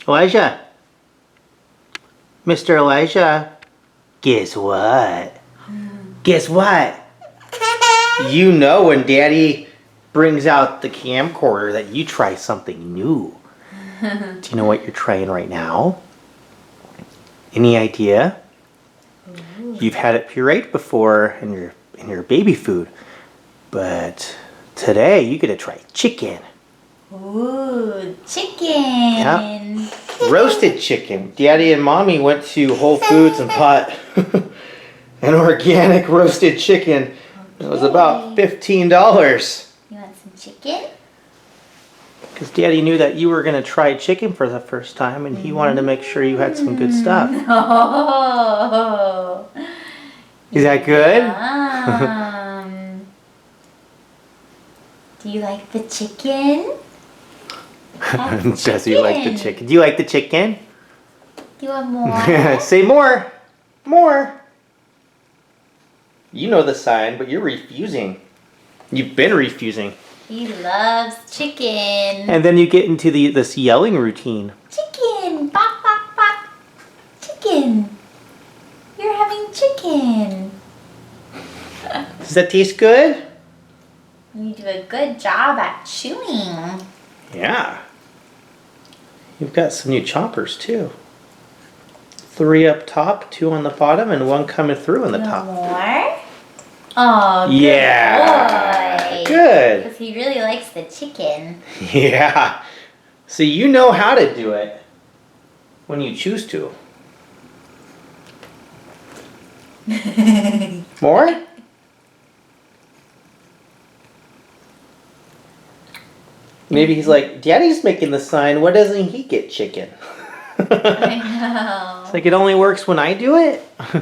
Elijah. Mr. Elijah. Guess what? Guess what? You know when Daddy brings out the camcorder that you try something new. Do you know what you're trying right now? Any idea? Ooh. You've had it pureed before in your baby food, but today you get to try chicken. Ooh, chicken. Yeah. Roasted chicken. Daddy and Mommy went to Whole Foods and bought an organic roasted chicken. It was about $15. You want some chicken? Because Daddy knew that you were going to try chicken for the first time and he wanted to make sure you had some good stuff. Oh. Is that good? Do you like the chicken? Does he like the chicken? Do you like the chicken? Do you want more? Say more. More. You know the sign, but you're refusing. You've been refusing. He loves chicken. And then you get into this yelling routine. Chicken! Bok, bok, bok. Chicken. You're having chicken. Does that taste good? You do a good job at chewing. Yeah. You've got some new choppers too. 3 up top, 2 on the bottom, and 1 coming through on the You top. want more? Oh, good Yeah. boy. Good. Because he really likes the chicken. Yeah. So you know how to do it when you choose to. More? Maybe he's like, Daddy's making the sign, why doesn't he get chicken? I know. It's like it only works when I do it. Is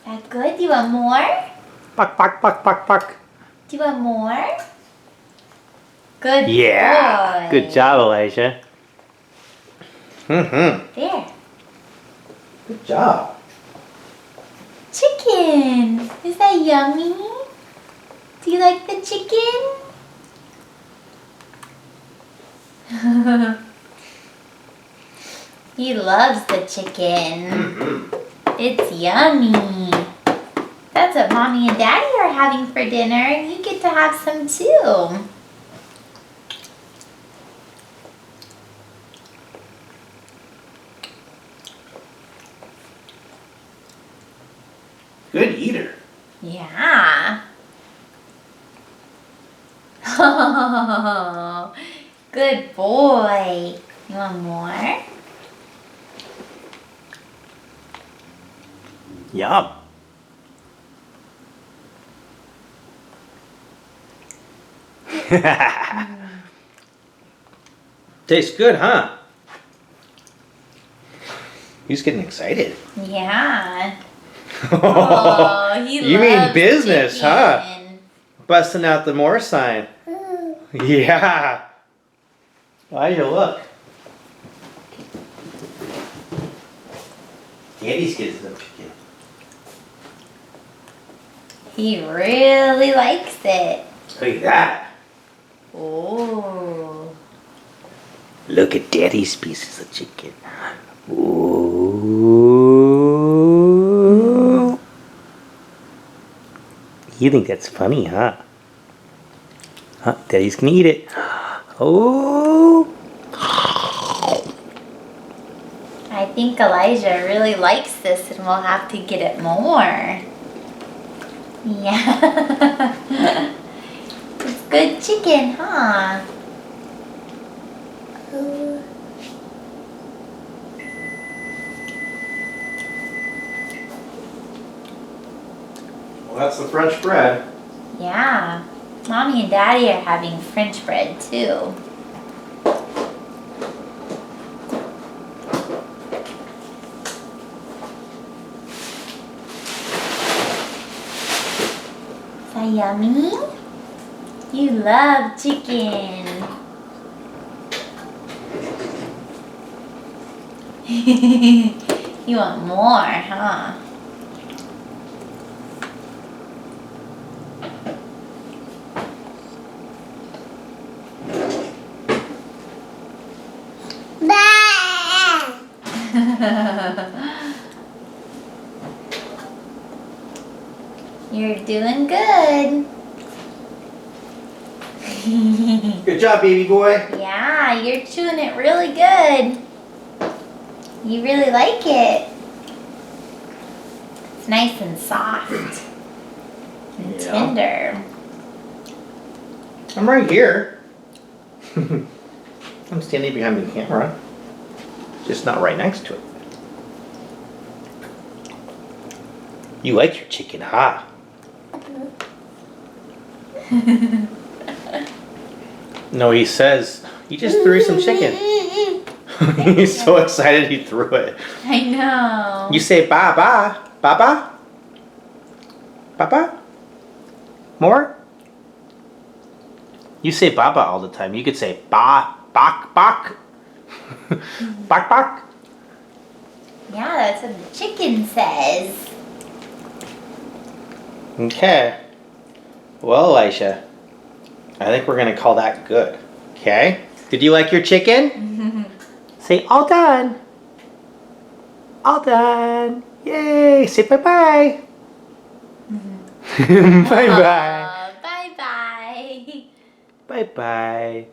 that good? Do you want more? Buck, buck, buck, buck, buck. Do you want more? Good Yeah. boy. Good job, Elijah. Mm-hmm. There. Good job. Chicken. Is that yummy? Do you like the chicken? He loves the chicken. It's yummy. That's what Mommy and Daddy are having for dinner, and you get to have some too. Good eater. Yeah. Good boy. You want more? Yum. Tastes good, huh? He's getting excited. Yeah. Oh, he You mean loves business, huh? chicken. Busting out the more sign. Yeah. Elijah, look. Daddy's getting some chicken. He really likes it. Look at that. Oh. Look at Daddy's pieces of chicken. Ooh. You think that's funny, huh? Huh? Daddy's gonna eat it. Oh. I think Elijah really likes this and we'll have to get it more. Yeah. It's good chicken, huh? Well, that's the French bread. Yeah. Mommy and Daddy are having French bread too. Is that yummy? You love chicken. You want more, huh? You're doing good. Good job, baby boy. Yeah, you're chewing it really good. You really like it. It's nice and soft and Yeah. tender. I'm right here. I'm standing behind the camera. Just not right next to it. You like your chicken, huh? No, he says, he just threw some chicken. He's so excited he threw it. I know. You say ba-ba. Ba-ba? Ba-ba? More? You say baba all the time. You could say ba, bak, bak. Bak, bak. Yeah, that's what the chicken says. Okay. Well, Elisha, I think we're going to call that good. Okay? Did you like your chicken? Say all done. All done. Yay. Say bye-bye. Bye-bye. Bye-bye. Bye-bye.